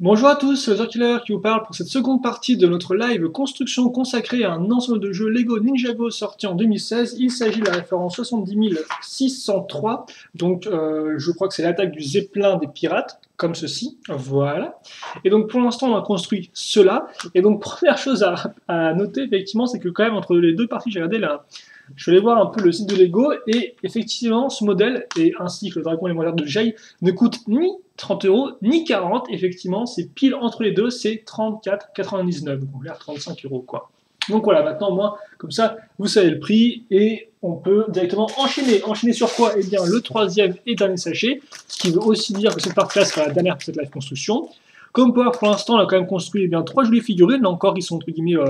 Bonjour à tous, c'est Killer qui vous parle pour cette seconde partie de notre live construction consacrée à un ensemble de jeux Lego Ninjago sorti en 2016. Il s'agit de la référence 70 603, donc je crois que c'est l'attaque du Zeppelin des pirates, comme ceci, voilà. Et donc pour l'instant on a construit cela, et donc première chose à noter effectivement, c'est que quand même entre les deux parties, j'ai regardé là, je vais aller voir un peu le site de Lego, et effectivement ce modèle, et ainsi que le Dragon Légendaire de Jai, ne coûte ni 30 euros ni 40, effectivement, c'est pile entre les deux, c'est 34,99, donc on l'air 35 euros quoi. Donc voilà, maintenant moi, comme ça, vous savez le prix et on peut directement enchaîner. Enchaîner sur quoi? Eh bien, le troisième et dernier sachet, ce qui veut aussi dire que cette partie-là sera la dernière pour cette live construction. Comme pour l'instant, on a quand même construit eh bien, 3 jolies figurines, là encore, qui sont entre guillemets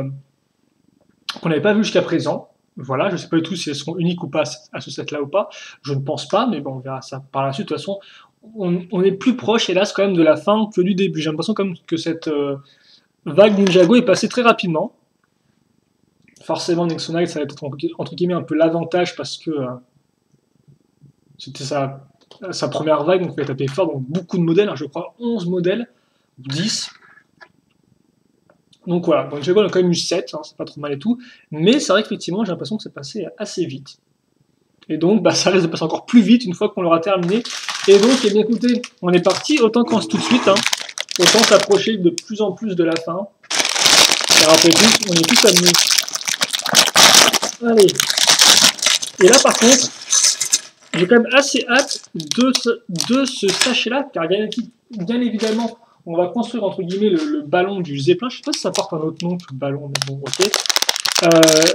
qu'on n'avait pas vu jusqu'à présent. Voilà, je ne sais pas du tout si elles seront uniques ou pas à ce set-là ou pas. Je ne pense pas, mais bon, on verra ça par la suite. De toute façon, on est plus proche, hélas, quand même de la fin que du début. J'ai l'impression comme que cette vague Ninjago est passée très rapidement. Forcément, Nexonite, ça va être entre guillemets un peu l'avantage parce que c'était sa première vague, donc il va taper fort. Donc beaucoup de modèles, hein, je crois 11 modèles, 10. Donc voilà, donc Ninjago on a quand même eu 7, hein, c'est pas trop mal et tout. Mais c'est vrai qu'effectivement, j'ai l'impression que c'est passé assez vite. Et donc, bah, ça risque de passer encore plus vite une fois qu'on l'aura terminé. Et donc, eh bien, écoutez, on est parti. Autant qu'on se tout de suite. Hein. Autant s'approcher de plus en plus de la fin. Car après tout, on est tous amis. Allez. Et là, par contre, j'ai quand même assez hâte de ce sachet-là. Car bien évidemment, on va construire entre guillemets le ballon du Zeppelin. Je sais pas si ça porte un autre nom que le ballon, mais bon, ok.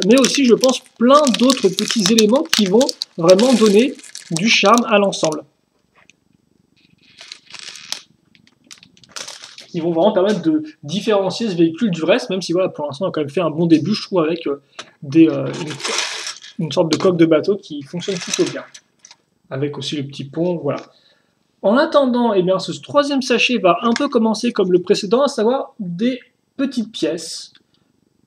Mais aussi, je pense, plein d'autres petits éléments qui vont vraiment donner du charme à l'ensemble. Qui vont vraiment permettre de différencier ce véhicule du reste, même si voilà, pour l'instant, on a quand même fait un bon début, je trouve, avec une sorte de coque de bateau qui fonctionne plutôt bien. Avec aussi le petit pont, voilà. En attendant, eh bien, ce troisième sachet va un peu commencer comme le précédent, à savoir des petites pièces,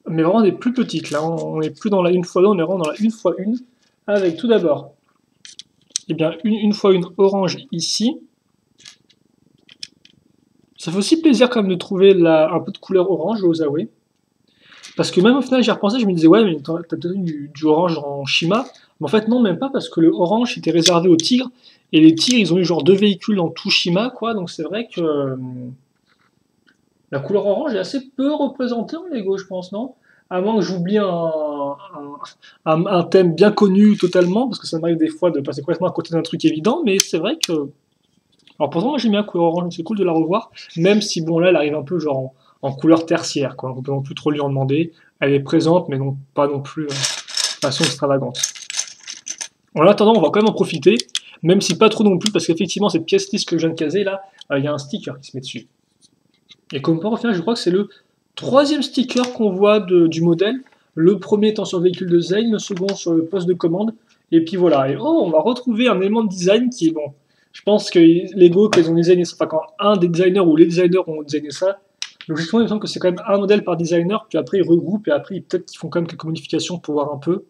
mais vraiment des plus petites. Là, on n'est plus dans la 1x2, on est vraiment dans la 1x1, avec tout d'abord eh bien, une fois une orange ici. Ça fait aussi plaisir quand même de trouver un peu de couleur orange, je vous avouer. Parce que même au final, j'y repensé, je me disais, ouais, mais t'as peut-être du orange en Shima. Mais en fait, non, même pas, parce que le orange était réservé aux tigres. Et les tigres, ils ont eu genre 2 véhicules dans tout Shima, quoi. Donc c'est vrai que la couleur orange est assez peu représentée en Lego, je pense, non? À moins que j'oublie un thème bien connu totalement, parce que ça m'arrive des fois de passer complètement à côté d'un truc évident, mais c'est vrai que. Alors pourtant, moi j'aime bien la couleur orange, c'est cool de la revoir, même si bon là elle arrive un peu genre en couleur tertiaire, quoi. On ne peut non plus trop lui en demander. Elle est présente, mais non pas non plus de façon extravagante. En attendant, on va quand même en profiter, même si pas trop non plus, parce qu'effectivement cette pièce lisse que je viens de caser là, il y a un sticker qui se met dessus. Et comme quoi, au final, je crois que c'est le troisième sticker qu'on voit du modèle. Le premier étant sur le véhicule de Zane, le second sur le poste de commande. Et puis voilà. Et oh, on va retrouver un élément de design qui est bon. Je pense que Lego, quand ils ont designé ça, enfin quand un des designers ou les designers ont designé ça, logiquement, il me semble que c'est quand même un modèle par designer, puis après ils regroupent, et après peut-être qu'ils font quand même quelques modifications pour voir un peu.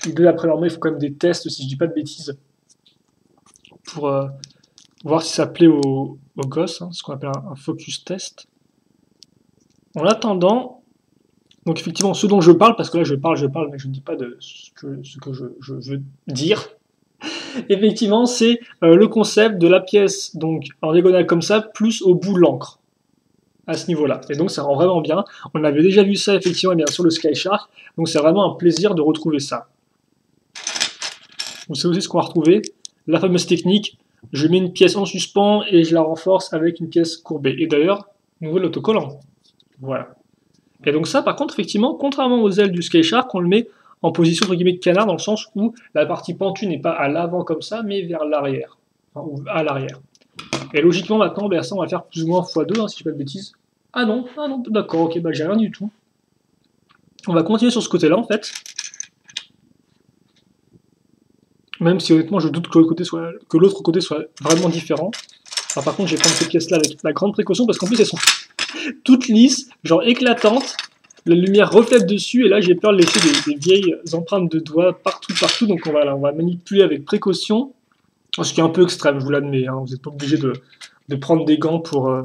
Et dès après leur il faut quand même des tests, si je dis pas de bêtises, pour voir si ça plaît aux gosses, hein, ce qu'on appelle un focus test. En attendant, donc effectivement, ce dont je parle, parce que là je parle, mais je ne dis pas de ce que je veux dire. Effectivement, c'est le concept de la pièce donc en diagonale comme ça, plus au bout l'encre à ce niveau-là. Et donc ça rend vraiment bien. On avait déjà vu ça effectivement bien sur le Sky Shark, donc c'est vraiment un plaisir de retrouver ça. Donc c'est aussi ce qu'on va retrouver, la fameuse technique, je mets une pièce en suspens et je la renforce avec une pièce courbée. Et d'ailleurs, nouvel autocollant. Voilà. Et donc ça, par contre, effectivement, contrairement aux ailes du Sky Shark, on le met en position entre guillemets de canard, dans le sens où la partie pentue n'est pas à l'avant comme ça, mais vers l'arrière. Enfin, ou à l'arrière. Et logiquement, maintenant, ben, ça, on va faire plus ou moins x2, hein, si je ne dis pas de bêtises. Ah non, d'accord, ok, bah j'ai rien du tout. On va continuer sur ce côté-là, en fait. Même si honnêtement, je doute que l'autre côté soit vraiment différent. Alors, par contre, je vais prendre ces pièces-là avec la grande précaution, parce qu'en plus, elles sont toutes lisses, genre éclatantes. La lumière reflète dessus, et là, j'ai peur de laisser des vieilles empreintes de doigts partout. Donc, on va manipuler avec précaution. Ce qui est un peu extrême, je vous l'admets. Hein, vous n'êtes pas obligé de prendre des gants pour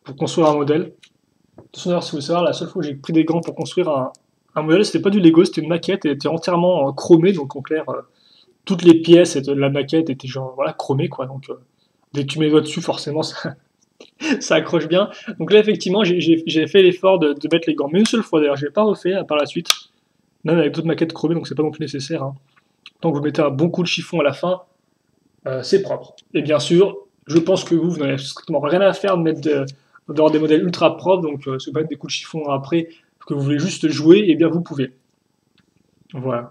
pour construire un modèle. De toute façon, d'ailleurs, si vous voulez savoir, la seule fois où j'ai pris des gants pour construire un modèle, c'était pas du Lego, c'était une maquette, elle était entièrement chromée, donc en clair, toutes les pièces de la maquette étaient genre, voilà, chromées, quoi. Donc, dès que tu mets les doigts dessus, forcément, ça accroche bien. Donc là, effectivement, j'ai fait l'effort de mettre les gants, mais une seule fois d'ailleurs, je l'ai pas refait par la suite, même avec d'autres maquettes chromées, donc c'est pas non plus nécessaire, hein. Tant que vous mettez un bon coup de chiffon à la fin, c'est propre. Et bien sûr, je pense que vous n'avez strictement rien à faire de mettre d'avoir des modèles ultra propres, donc si vous mettre des coups de chiffon après, que vous voulez juste jouer, et bien vous pouvez. Voilà.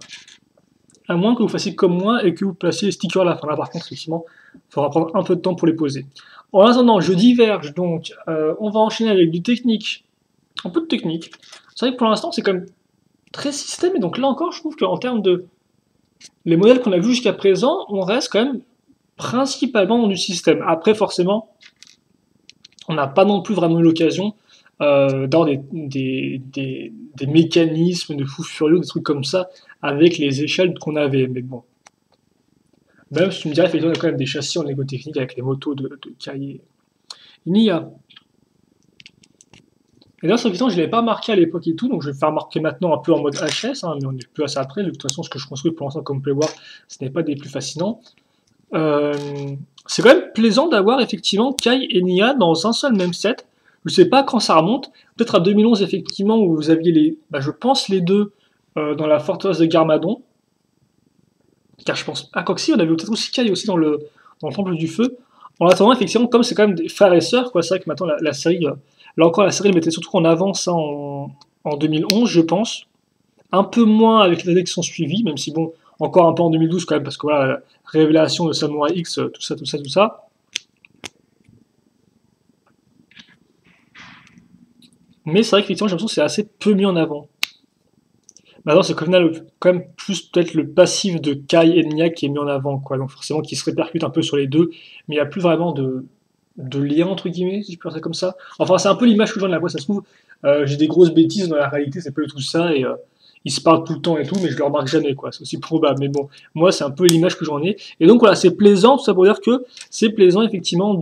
À moins que vous fassiez comme moi et que vous placiez les stickers à la fin. Là, par contre, effectivement, il faudra prendre un peu de temps pour les poser. En attendant, je diverge, donc on va enchaîner avec du technique. Un peu de technique. C'est vrai que pour l'instant, c'est quand même très système, et donc là encore, je trouve qu'en termes de... Les modèles qu'on a vus jusqu'à présent, on reste quand même principalement dans du système. Après, forcément, on n'a pas non plus vraiment eu l'occasion d'avoir des mécanismes de fou furieux, des trucs comme ça, avec les échelles qu'on avait. Mais bon, même si tu me dirais, effectivement, il y a quand même des châssis en Lego Technique avec les motos de Kai et Nia. Et là, cette question, je ne l'avais pas marqué à l'époque et tout, donc je vais le faire marquer maintenant un peu en mode HS, hein, mais on n'est plus à ça après. De toute façon, ce que je construis pour l'instant, comme vous pouvez voir, ce n'est pas des plus fascinants. Euh, c'est quand même plaisant d'avoir effectivement Kai et Nia dans un seul même set. Je ne sais pas quand ça remonte, peut-être à 2011 effectivement, où vous aviez je pense les deux dans la forteresse de Garmadon. Car je pense, à Coxy, on avait peut-être aussi Kai aussi dans le temple du feu. En attendant, effectivement, comme c'est quand même des frères et sœurs, quoi, c'est vrai que maintenant la série, là encore, la série elle mettait surtout en avant ça en 2011, je pense. Un peu moins avec les années qui sont suivies, même si bon, encore un peu en 2012 quand même, parce que voilà, la révélation de Samurai X, tout ça, tout ça, tout ça. Mais c'est vrai qu'effectivement, j'ai l'impression que c'est assez peu mis en avant. Maintenant, c'est quand même plus peut-être le passif de Kai et Nya qui est mis en avant, quoi. Donc forcément, qui se répercute un peu sur les deux, mais il n'y a plus vraiment de lien, entre guillemets, si je peux dire ça comme ça. Enfin, c'est un peu l'image que j'en ai, après, ça se trouve, j'ai des grosses bêtises, dans la réalité, c'est pas du tout ça, et ils se parlent tout le temps et tout, mais je le remarque jamais, quoi. C'est aussi probable, mais bon, moi, c'est un peu l'image que j'en ai. Et donc, voilà, c'est plaisant, tout ça pour dire que c'est plaisant, effectivement,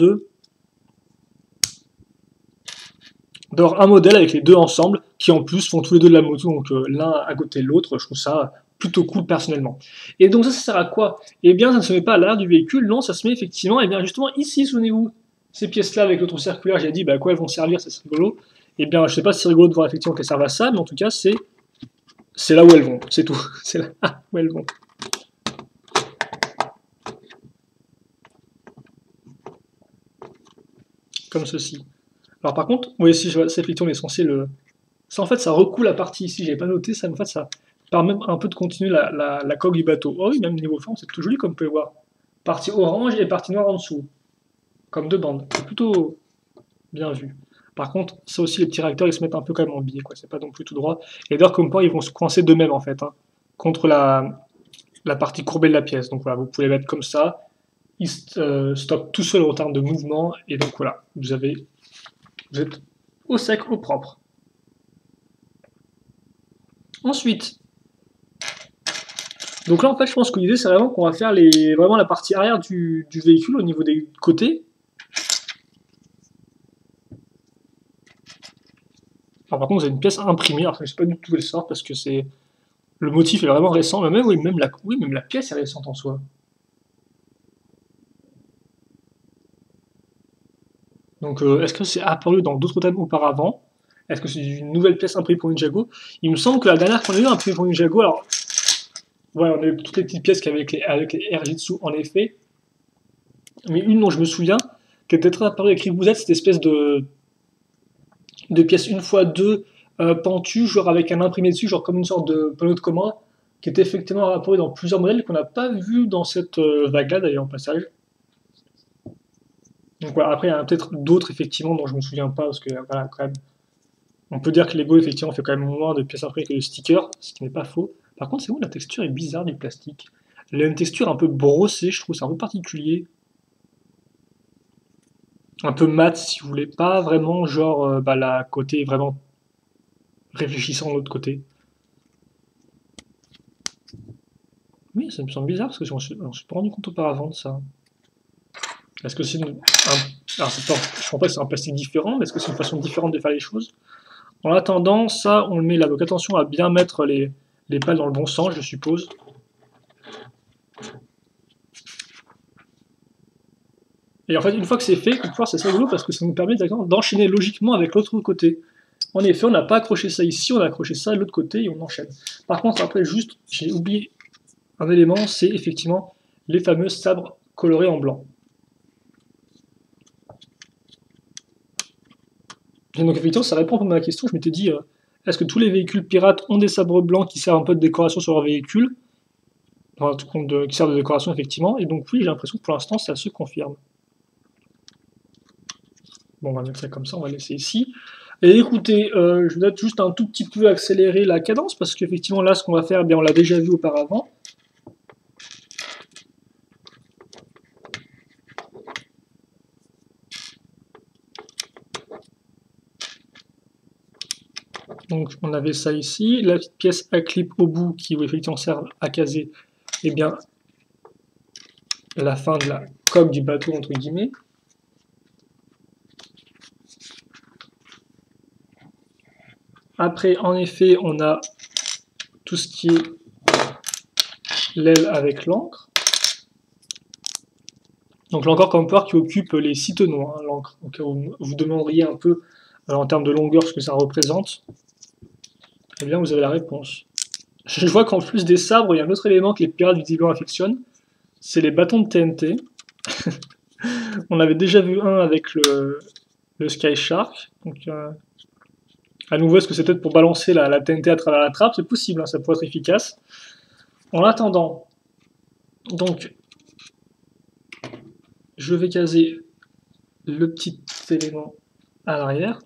d'avoir un modèle avec les deux ensemble, qui en plus font tous les deux de la moto, donc l'un à côté de l'autre, je trouve ça plutôt cool personnellement. Et donc ça sert à quoi? Eh bien, ça ne se met pas à l'arrière du véhicule, non, ça se met effectivement, eh bien justement ici, souvenez-vous, ces pièces-là avec l'autre circulaire, j'ai dit, bah à quoi elles vont servir, c'est rigolo. Eh bien, je sais pas si c'est rigolo de voir effectivement qu'elles servent à ça, mais en tout cas, c'est là où elles vont, c'est tout. C'est là où elles vont. Comme ceci. Alors par contre, oui, si je vois, c'est effectivement, on est censé le... Ça, en fait, ça recoule la partie ici. J'avais pas noté ça, mais en fait, ça permet un peu de continuer la coque du bateau. Oh oui, même niveau forme, c'est plutôt joli, comme vous pouvez voir. Partie orange et partie noire en dessous. Comme deux bandes. C'est plutôt bien vu. Par contre, ça aussi, les petits réacteurs, ils se mettent un peu quand même en biais, quoi. C'est pas non plus tout droit. Et d'ailleurs, comme quoi, ils vont se coincer d'eux-mêmes, en fait, hein, contre la partie courbée de la pièce. Donc voilà, vous pouvez les mettre comme ça. Ils stoppent tout seul en termes de mouvement. Et donc voilà, vous êtes au sec, au propre. Ensuite, donc là, en fait, je pense que l'idée, c'est vraiment qu'on va faire vraiment la partie arrière du véhicule au niveau des côtés. Alors, par contre, vous avez une pièce imprimée. Alors, je ne sais pas du tout où elle sort parce que le motif est vraiment récent. Mais même, oui, même la pièce est récente en soi. Donc, est-ce que c'est apparu dans d'autres thèmes auparavant? Est-ce que c'est une nouvelle pièce imprimée pour Ninjago? Il me semble que la dernière qu'on a eu imprimée pour Ninjago, alors, voilà, on a eu toutes les petites pièces avec les Airjitsu, en effet. Mais une dont je me souviens, qui était très apparue avec Ribouset, cette espèce de pièce une fois deux pentue, genre avec un imprimé dessus, genre comme une sorte de panneau de commande, qui était effectivement apparu dans plusieurs modèles qu'on n'a pas vu dans cette vague-là d'ailleurs, en passage. Donc voilà, après il y en a peut-être d'autres effectivement dont je me souviens pas, parce que voilà, quand même, on peut dire que Lego effectivement fait quand même moins de pièces imprimées que de stickers, ce qui n'est pas faux. Par contre, c'est où la texture est bizarre du plastique. Elle a une texture un peu brossée, je trouve, c'est un peu particulier. Un peu mat, si vous voulez, pas vraiment genre la côté vraiment réfléchissant de l'autre côté. Oui, ça me semble bizarre parce que je m'en suis pas rendu compte auparavant de ça. Est-ce que c'est alors, je ne pense pas que c'est un plastique différent, mais est-ce que c'est une façon différente de faire les choses? En attendant, ça, on le met là. Donc attention à bien mettre les pales dans le bon sens, je suppose. Et en fait, une fois que c'est fait, c'est rigolo parce que ça nous permet d'enchaîner logiquement avec l'autre côté. En effet, on n'a pas accroché ça ici, on a accroché ça de l'autre côté et on enchaîne. Par contre, après, juste, j'ai oublié un élément, c'est effectivement les fameux sabres colorés en blanc. Et donc, effectivement, ça répond à ma question. Je m'étais dit, est-ce que tous les véhicules pirates ont des sabres blancs qui servent un peu de décoration sur leur véhicule? Enfin, qui servent de décoration, effectivement. Et donc, oui, j'ai l'impression que pour l'instant, ça se confirme. Bon, on va mettre ça comme ça, on va laisser ici. Et écoutez, je vais peut-être juste un tout petit peu accélérer la cadence, parce qu'effectivement, là, ce qu'on va faire, on l'a déjà vu auparavant. Donc, on avait ça ici, la petite pièce à clip au bout qui, effectivement, sert à caser, la fin de la coque du bateau, entre guillemets. Après, en effet, on a tout ce qui est l'aile avec l'encre. Donc là encore, comme peur qui occupe les 6 tenons, hein, l'encre. Donc vous demanderiez un peu, en termes de longueur, ce que ça représente. Eh bien, vous avez la réponse. Je vois qu'en plus des sabres, il y a un autre élément que les pirates visiblement affectionnent. C'est les bâtons de TNT. On avait déjà vu un avec le Sky Shark. Donc, à nouveau, est-ce que c'est peut-être pour balancer la TNT à travers la trappe? C'est possible, hein, ça pourrait être efficace. En attendant, donc, je vais caser le petit élément à l'arrière.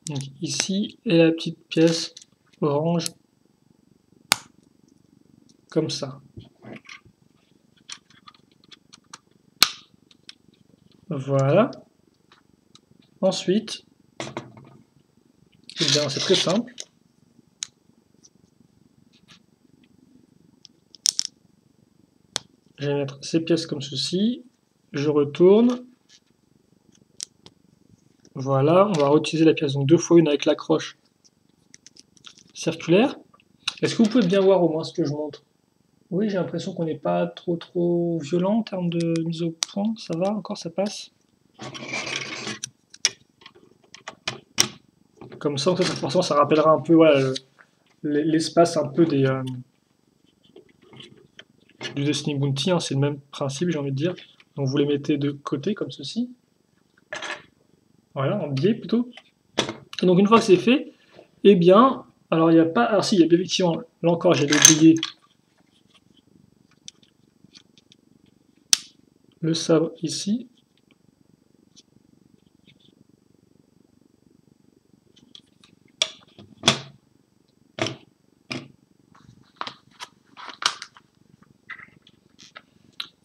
Donc ici, et la petite pièce orange, comme ça. Voilà. Ensuite, eh bien, c'est très simple. Je vais mettre ces pièces comme ceci. Je retourne. Voilà, on va réutiliser la pièce donc 2 fois 1 avec l'accroche circulaire. Est-ce que vous pouvez bien voir au moins ce que je montre? Oui, j'ai l'impression qu'on n'est pas trop violent en termes de mise au point. Ça va encore, ça passe? Comme ça, en fait, forcément, ça rappellera un peu voilà, l'espace un peu du Destiny Bounty, hein, c'est le même principe, j'ai envie de dire. Donc vous les mettez de côté, comme ceci. Voilà, en biais plutôt. Et donc une fois que c'est fait, eh bien, alors il n'y a pas... Alors si, il y a bien effectivement, là encore, j'ai oublié le sabre ici.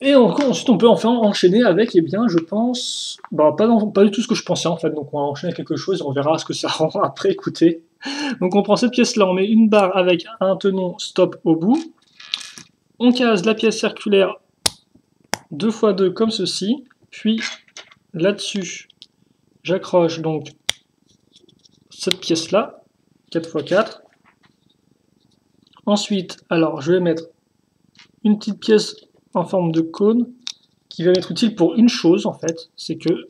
Et ensuite, on peut enfin enchaîner avec, eh bien, je pense, pas du tout ce que je pensais en fait. Donc, on va enchaîner avec quelque chose, on verra ce que ça rend après. Écoutez. Donc, on prend cette pièce-là, on met une barre avec un tenon stop au bout. On case la pièce circulaire 2 x 2 comme ceci. Puis, là-dessus, j'accroche donc cette pièce-là, 4 x 4. Ensuite, alors, je vais mettre une petite pièce en forme de cône qui va m'être utile pour une chose en fait, c'est que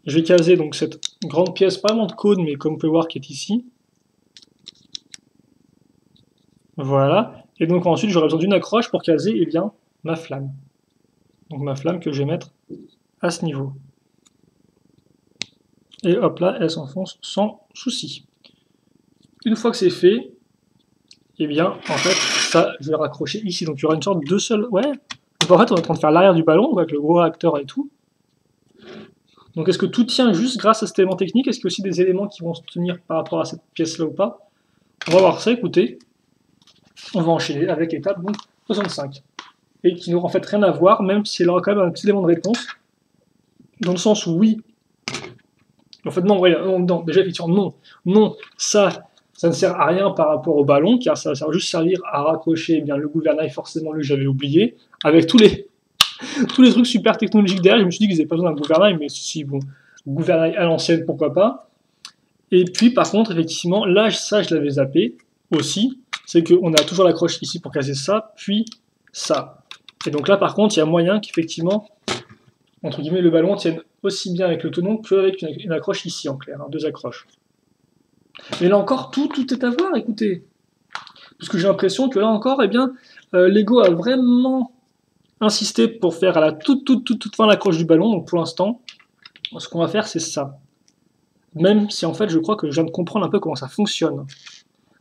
je vais caser donc cette grande pièce, pas vraiment de cône, mais comme vous pouvez voir qui est ici. Voilà. Et donc ensuite j'aurai besoin d'une accroche pour caser eh bien, ma flamme. Donc ma flamme que je vais mettre à ce niveau. Et hop là, elle s'enfonce sans souci. Une fois que c'est fait, eh bien en fait ça je vais raccrocher ici. Donc il y aura une sorte de seul. Ouais. Donc en fait on est en train de faire l'arrière du ballon avec le gros réacteur et tout. Donc est-ce que tout tient juste grâce à cet élément technique? Est-ce qu'il y a aussi des éléments qui vont se tenir par rapport à cette pièce-là ou pas? On va voir ça, écoutez. On va enchaîner avec l'étape 65. Et qui n'aura en fait rien à voir, même si elle aura quand même un petit élément de réponse. Dans le sens où oui. En fait non, ouais, non déjà effectivement non. Non, ça, Ça ne sert à rien par rapport au ballon, car ça va juste servir à raccrocher le gouvernail, forcément, lui, j'avais oublié, avec tous les trucs super technologiques derrière. Je me suis dit qu'ils n'avaient pas besoin d'un gouvernail, mais si, bon, gouvernail à l'ancienne, pourquoi pas. Et puis, par contre, effectivement, là, ça, je l'avais zappé aussi. C'est qu'on a toujours l'accroche ici pour casser ça, puis ça. Et donc là, par contre, il y a moyen qu'effectivement, entre guillemets, le ballon tienne aussi bien avec le tenon qu'avec une accroche ici, en clair, hein, deux accroches. Mais là encore, tout est à voir, écoutez. Parce que j'ai l'impression que là encore, eh bien, Lego a vraiment insisté pour faire à la toute fin l'accroche du ballon. Donc pour l'instant, ce qu'on va faire, c'est ça. Même si en fait, je crois que je viens de comprendre un peu comment ça fonctionne.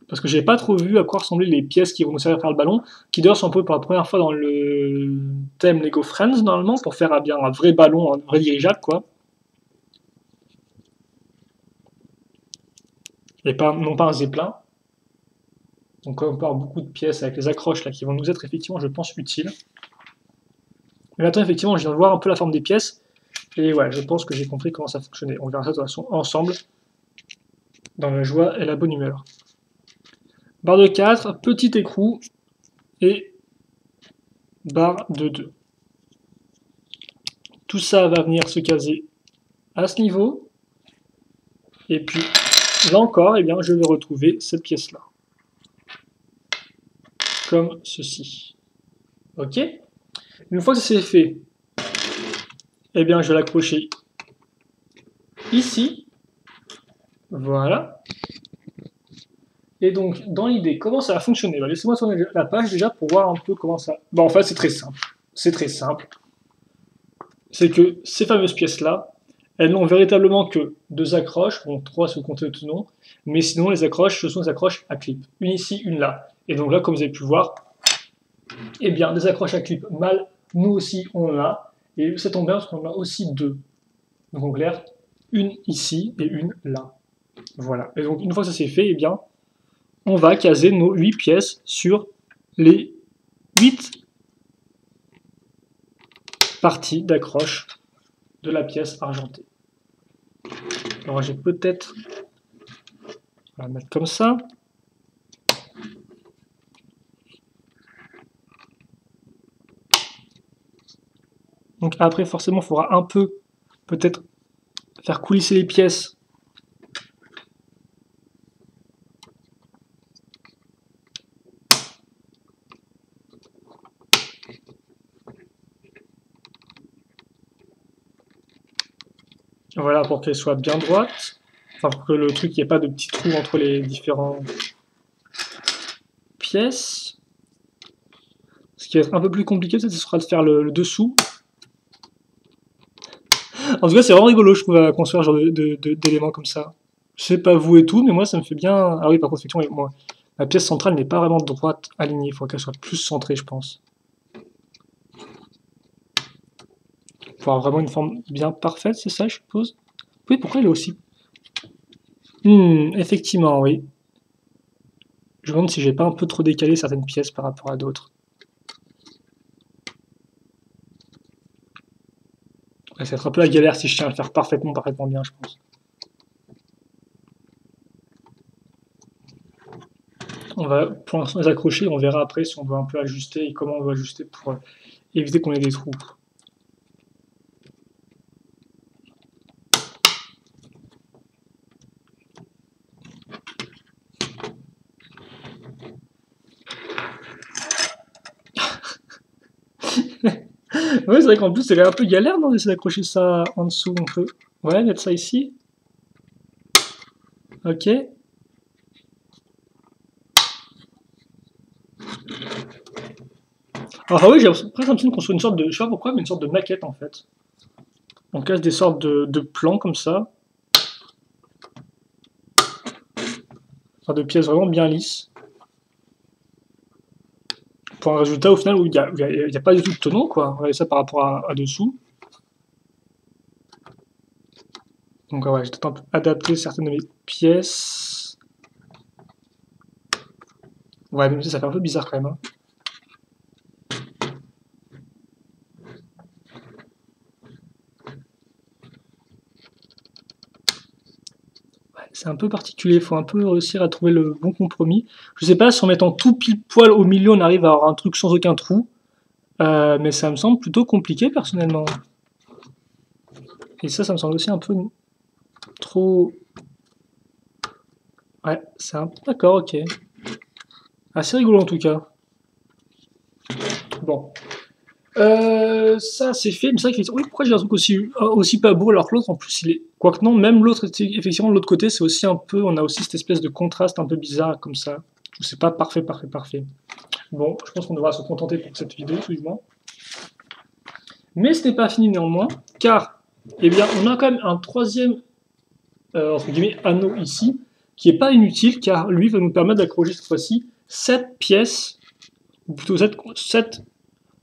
Parce que j'ai pas trop vu à quoi ressemblaient les pièces qui vont nous servir à faire le ballon, qui d'ailleurs sont un peu pour la première fois dans le thème Lego Friends, normalement, pour faire bien un vrai ballon, un vrai dirigeable, quoi. Et pas, non pas un zeppelin. Donc on peut avoir beaucoup de pièces avec les accroches là qui vont nous être effectivement, je pense, utiles. Mais maintenant, effectivement, je viens de voir un peu la forme des pièces. Et ouais, je pense que j'ai compris comment ça fonctionnait. On verra ça de toute façon ensemble, dans la joie et la bonne humeur. Barre de 4, petit écrou, et barre de 2. Tout ça va venir se caser à ce niveau. Et puis, là encore, eh bien, je vais retrouver cette pièce-là. Comme ceci. Ok? Une fois que c'est fait, eh bien, je vais l'accrocher ici. Voilà. Et donc, dans l'idée, comment ça va fonctionner? Laissez-moi tourner la page déjà pour voir un peu comment ça... Bon, en fait, c'est très simple. C'est très simple. C'est que ces fameuses pièces-là, elles n'ont véritablement que deux accroches, bon, trois si vous comptez le tenon, mais sinon, les accroches, ce sont des accroches à clip. Une ici, une là. Et donc là, comme vous avez pu voir, eh bien, des accroches à clip mâles, nous aussi, on en a. Et ça tombe bien parce qu'on en a aussi deux. Donc en clair, une ici et une là. Voilà. Et donc, une fois que ça c'est fait, eh bien, on va caser nos 8 pièces sur les 8 parties d'accroche de la pièce argentée. Alors j'ai peut-être... On va mettre comme ça. Donc après, forcément, il faudra un peu, peut-être, faire coulisser les pièces. Voilà, pour qu'elles soient bien droites. Enfin, pour que le truc, il n'y ait pas de petits trous entre les différentes pièces. Ce qui va être un peu plus compliqué, peut-être, ce sera de faire le dessous. En tout cas, c'est vraiment rigolo, je trouve, à construire ce genre d'éléments comme ça. Je sais pas vous et tout, mais moi, ça me fait bien... Ah oui, par contre, effectivement, moi, la pièce centrale n'est pas vraiment droite, alignée. Il faudrait qu'elle soit plus centrée, je pense. Pour avoir vraiment une forme bien parfaite, c'est ça, je suppose? Oui, pourquoi elle est aussi... effectivement, oui. Je me demande si j'ai pas un peu trop décalé certaines pièces par rapport à d'autres. Ça va être un peu la galère si je tiens à le faire parfaitement bien, je pense. On va pour l'instant les accrocher, on verra après si on doit un peu ajuster et comment on doit ajuster pour éviter qu'on ait des trous. Ouais, c'est vrai qu'en plus, c'est un peu galère, non, d'essayer d'accrocher ça en dessous. On peut, ouais, mettre ça ici. Ok. Alors, ah oui, j'ai presque l'impression qu'on soit une sorte de, je sais pas pourquoi, mais une sorte de maquette en fait. On casse des sortes de plans comme ça. Enfin, de pièces vraiment bien lisses. Pour un résultat au final où il n'y a, pas du tout de tenon, quoi. Regardez ça par rapport à dessous. Donc ouais, j'ai peut-être un peu adapté certaines de mes pièces. Ouais, même si ça fait un peu bizarre quand même. Hein. C'est un peu particulier, il faut un peu réussir à trouver le bon compromis. Je sais pas si en mettant tout pile poil au milieu, on arrive à avoir un truc sans aucun trou. Mais ça me semble plutôt compliqué personnellement. Et ça me semble aussi un peu trop... Ouais, c'est un... D'accord, ok. Assez rigolo en tout cas. Bon. Ça c'est fait, mais c'est vrai que oui, pourquoi j'ai un truc aussi pas beau alors que l'autre en plus il est. Quoique non, même l'autre, effectivement, de l'autre côté, c'est aussi un peu. On a aussi cette espèce de contraste un peu bizarre comme ça. C'est pas parfait, parfait, parfait. Bon, je pense qu'on devra se contenter pour cette vidéo, suivant. Mais ce n'est pas fini néanmoins, car eh bien, on a quand même un troisième entre guillemets, anneau ici, qui n'est pas inutile, car lui va nous permettre d'accrocher cette fois-ci 7 pièces, ou plutôt 7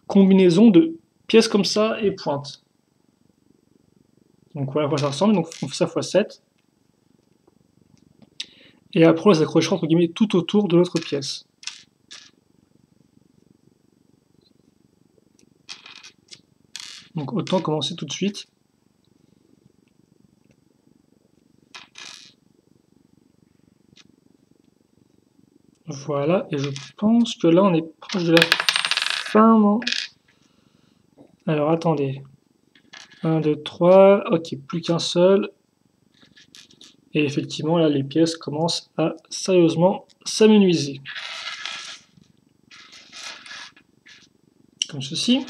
combinaisons de pièces comme ça et pointes. Donc voilà à quoi ça ressemble, donc on fait ça x 7. Et après on les accrochera entre guillemets tout autour de l'autre pièce. Donc autant commencer tout de suite. Voilà, et je pense que là on est proche de la fin, non? Alors attendez. 1, 2, 3, ok, plus qu'un seul. Et effectivement, là, les pièces commencent à sérieusement s'amenuiser. Comme ceci.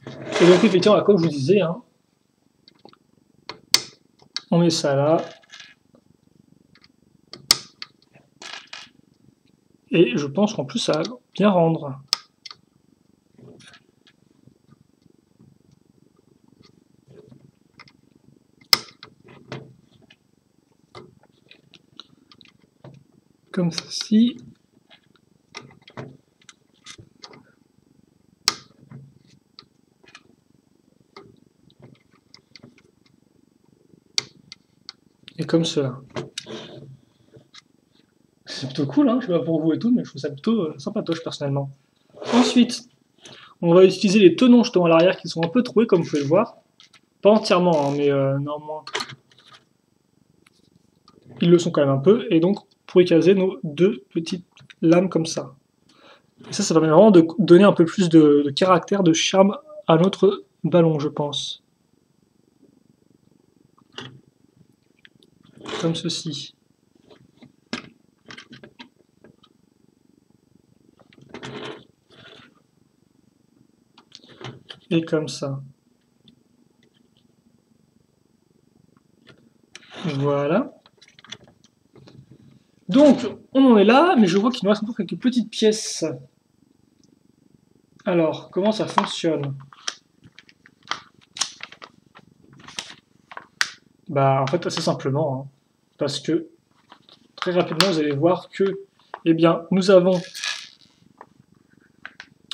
Et donc, effectivement, comme je vous disais, hein, on met ça là. Et je pense qu'en plus, ça va bien rendre. Comme ceci. Et comme cela. C'est plutôt cool, hein, je sais pas pour vous et tout, mais je trouve ça plutôt sympatoche personnellement. Ensuite, on va utiliser les tenons jetons à l'arrière qui sont un peu troués, comme vous pouvez le voir. Pas entièrement, hein, mais normalement, ils le sont quand même un peu. Et donc, pour écaser nos deux petites lames comme ça. Et ça permet vraiment de donner un peu plus de caractère, de charme à notre ballon, je pense. Comme ceci. Et comme ça. Voilà. Donc, on en est là, mais je vois qu'il nous reste encore quelques petites pièces. Alors, comment ça fonctionne? Bah, en fait, assez simplement. Hein, parce que, très rapidement, vous allez voir que, eh bien, nous avons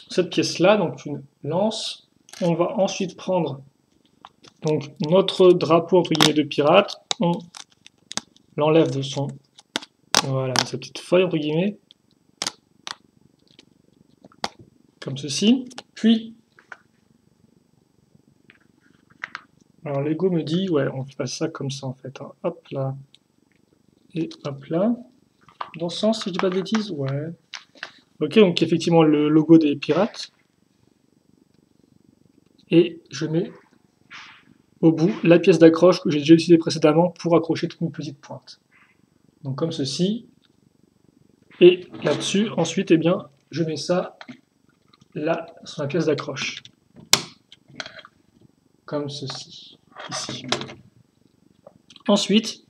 cette pièce-là, donc une lance. On va ensuite prendre donc, notre drapeau, entre guillemets, de pirate. On l'enlève de son... Voilà, sa petite feuille, entre guillemets. Comme ceci. Puis, alors Lego me dit, ouais, on fait ça comme ça en fait. Hein. Hop là. Et hop là. Dans ce sens, si je dis pas de bêtises, ouais. Ok, donc effectivement le logo des pirates. Et je mets au bout la pièce d'accroche que j'ai déjà utilisée précédemment pour accrocher toutes mes petites pointes. Donc comme ceci. Et là-dessus, ensuite, eh bien, je mets ça là sur la pièce d'accroche. Comme ceci, ici. Ensuite,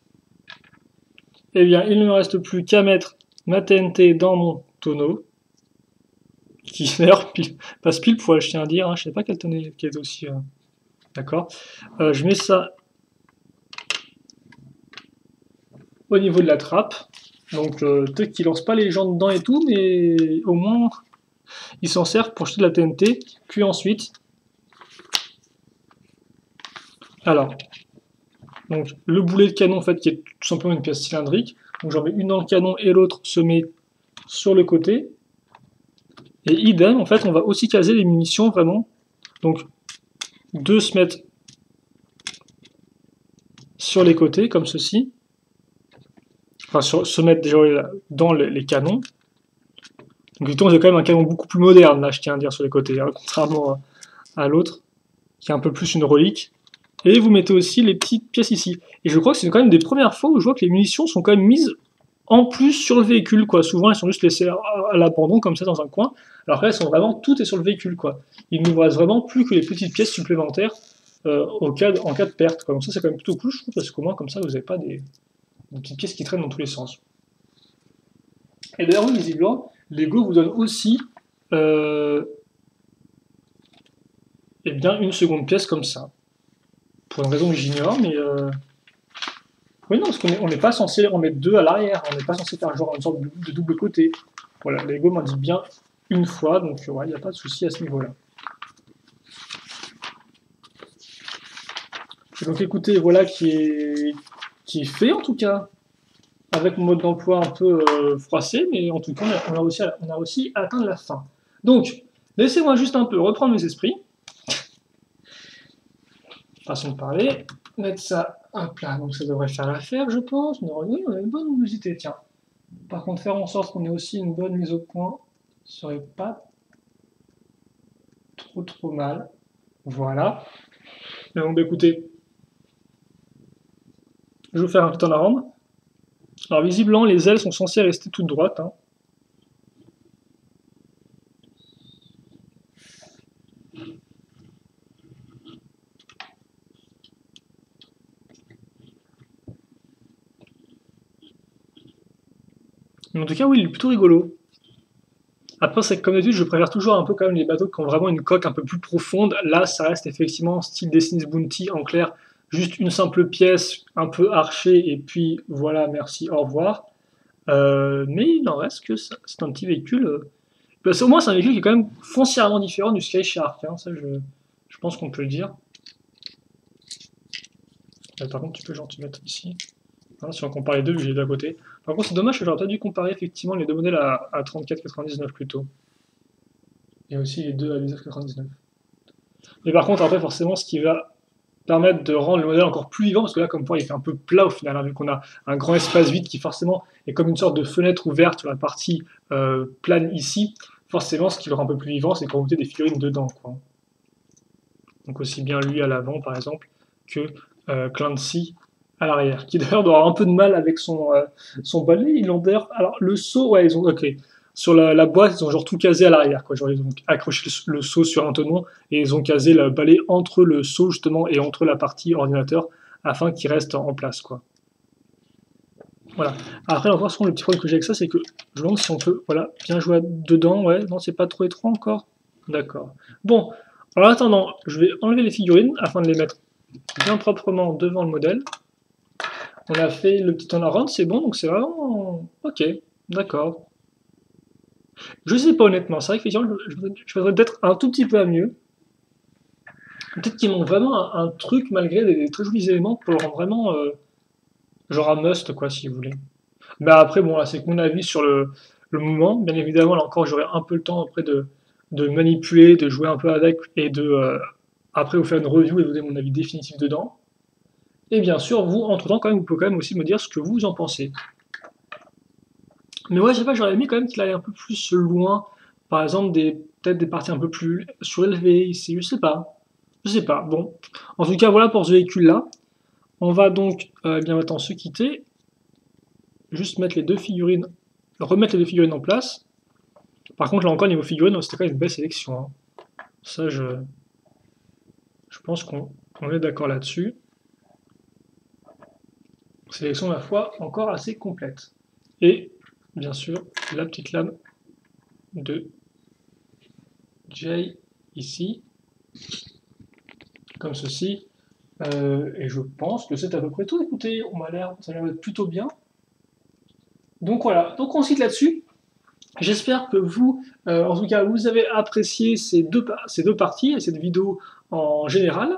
eh bien, il ne me reste plus qu'à mettre ma TNT dans mon tonneau, qui d'ailleurs passe pile poil, je tiens à dire, hein, je ne sais pas quelle tonneau qui est aussi... D'accord. Je mets ça au niveau de la trappe, donc peut-être qu'il lance pas les gens dedans et tout, mais au moins, il s'en sert pour jeter de la TNT, puis ensuite... Alors, donc le boulet de canon en fait qui est tout simplement une pièce cylindrique. Donc j'en mets une dans le canon et l'autre se met sur le côté. Et idem, en fait, on va aussi caser les munitions vraiment. Donc deux se mettent sur les côtés comme ceci. enfin, se mettre déjà dans les canons. Donc c'est quand même un canon beaucoup plus moderne, là, je tiens à dire, sur les côtés, hein, contrairement à l'autre, qui est un peu plus une relique. Et vous mettez aussi les petites pièces ici. Et je crois que c'est quand même des premières fois où je vois que les munitions sont quand même mises en plus sur le véhicule, quoi. Souvent, elles sont juste laissées à l'abandon, comme ça, dans un coin. Alors que là, elles sont vraiment, tout est sur le véhicule, quoi. Il ne nous reste vraiment plus que les petites pièces supplémentaires en cas de perte, quoi. Donc ça, c'est quand même plutôt cool, je trouve, parce qu'au moins, comme ça, vous n'avez pas des petites pièces qui traînent dans tous les sens. Et d'ailleurs, oui, visiblement, Lego vous donne aussi eh bien, une seconde pièce comme ça. Pour une raison que j'ignore, mais... Oui, non, parce qu'on n'est pas censé en mettre deux à l'arrière, on n'est pas censé faire genre une sorte de double côté. Voilà, Lego m'en dit bien une fois, donc ouais, il n'y a pas de souci à ce niveau-là. Donc écoutez, voilà qui est fait en tout cas, avec mon mode d'emploi un peu froissé, mais en tout cas on a aussi atteint la fin. Donc, laissez-moi juste un peu reprendre mes esprits. Façon de parler, mettre ça un plat, donc ça devrait faire l'affaire, je pense. Oui, on a une bonne luminosité, tiens. Par contre, faire en sorte qu'on ait aussi une bonne mise au point serait pas trop mal. Voilà. Et donc, écoutez, je vais vous faire un petit en around. Alors, visiblement, les ailes sont censées rester toutes droites. Hein. Mais en tout cas, oui, il est plutôt rigolo. Après, c'est comme d'habitude, je préfère toujours un peu quand même les bateaux qui ont vraiment une coque un peu plus profonde. Là, ça reste effectivement style Destiny's Bounty, en clair, juste une simple pièce un peu archée, et puis voilà, merci, au revoir. Mais il n'en reste que ça. C'est un petit véhicule. Au moins, c'est un véhicule qui est quand même foncièrement différent du Sky Shark. Hein, ça, je pense qu'on peut le dire. Par contre, tu peux genre te mettre ici. Hein, si on compare les deux, vu que j'ai les deux à côté. Par contre, c'est dommage que j'aurais peut-être dû comparer effectivement les deux modèles à 34,99 plutôt. Et aussi les deux à 19,99. Mais par contre, après, forcément, ce qui va permettre de rendre le modèle encore plus vivant, parce que là, comme point, il fait un peu plat au final, hein, vu qu'on a un grand espace vide qui forcément est comme une sorte de fenêtre ouverte sur la partie plane ici. Forcément, ce qui le rend un peu plus vivant, c'est quand vous mettez des figurines dedans, quoi. Donc aussi bien lui à l'avant, par exemple, que Clancy à l'arrière, qui d'ailleurs doit avoir un peu de mal avec son balai. Ils l'ont d'ailleurs... Alors, le saut, ouais, ils ont... Ok. Sur la boîte, ils ont genre tout casé à l'arrière, quoi. Genre, ils ont accroché le saut sur un tenon et ils ont casé le balai entre le saut, justement, et entre la partie ordinateur afin qu'il reste en place, quoi. Voilà. Après, encore, le petit problème que j'ai avec ça, c'est que je me demande si on peut, voilà, bien jouer dedans. Ouais, non, c'est pas trop étroit encore. D'accord. Bon, en attendant, je vais enlever les figurines afin de les mettre bien proprement devant le modèle. On a fait le petit turnaround, c'est bon, donc c'est vraiment... Ok, d'accord. Je sais pas honnêtement, c'est vrai que je voudrais peut-être un tout petit peu à mieux. Peut-être qu'il manque vraiment un truc malgré des très jolis éléments pour le rendre vraiment genre un must, quoi, si vous voulez. Mais après, bon, là, c'est que mon avis sur le mouvement. Bien évidemment, là encore, j'aurai un peu le temps après de manipuler, de jouer un peu avec et de après vous faire une review et vous donner mon avis définitif dedans. Et bien sûr, vous, entre-temps, quand même, vous pouvez quand même aussi me dire ce que vous en pensez. Mais ouais, je sais pas, j'aurais aimé quand même qu'il aille un peu plus loin. Par exemple, peut-être des parties un peu plus surélevées ici, je sais pas. Je sais pas. Bon. En tout cas, voilà pour ce véhicule-là. On va donc bien maintenant se quitter. Juste mettre les deux figurines, remettre les deux figurines en place. Par contre, là encore, niveau figurines, c'était quand même une belle sélection. Hein. Ça, je pense qu'on est d'accord là-dessus. Sélection, ma foi, encore assez complète. Et, bien sûr, la petite lame de Jay ici, comme ceci. Et je pense que c'est à peu près tout. Écoutez, ça a l'air d'être plutôt bien. Donc voilà, donc on se quitte là-dessus. J'espère que vous, en tout cas, vous avez apprécié ces deux parties et cette vidéo en général.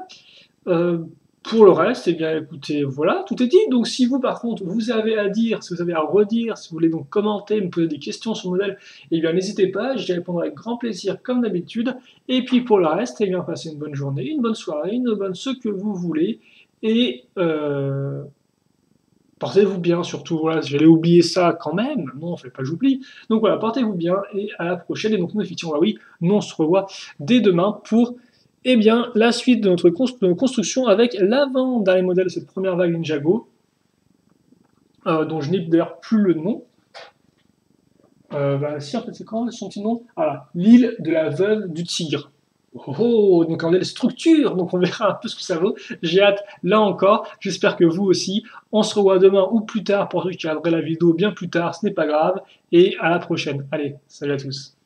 Pour le reste, eh bien, écoutez, voilà, tout est dit. Donc, si vous, par contre, vous avez à dire, si vous avez à redire, si vous voulez donc commenter, me poser des questions sur le modèle, eh bien, n'hésitez pas, j'y répondrai avec grand plaisir, comme d'habitude. Et puis, pour le reste, eh bien, passez une bonne journée, une bonne soirée, une bonne ce que vous voulez. Et Portez-vous bien, surtout, voilà, j'allais oublier ça quand même. Non, fallait pas que j'oublie. Donc voilà, portez-vous bien et à la prochaine. Et donc nous, effectivement, bah oui, nous on se revoit dès demain pour, eh bien, la suite de notre construction avec l'avant-dernier modèle de cette première vague Ninjago, dont je n'ai d'ailleurs plus le nom. Bah, si, en fait, c'est quand son petit nom? Voilà, l'île de la veuve du tigre. Oh, oh, donc on a les structures, donc on verra un peu ce que ça vaut. J'ai hâte, là encore, j'espère que vous aussi. On se revoit demain ou plus tard pour ceux qui regarderaient la vidéo bien plus tard, ce n'est pas grave. Et à la prochaine. Allez, salut à tous.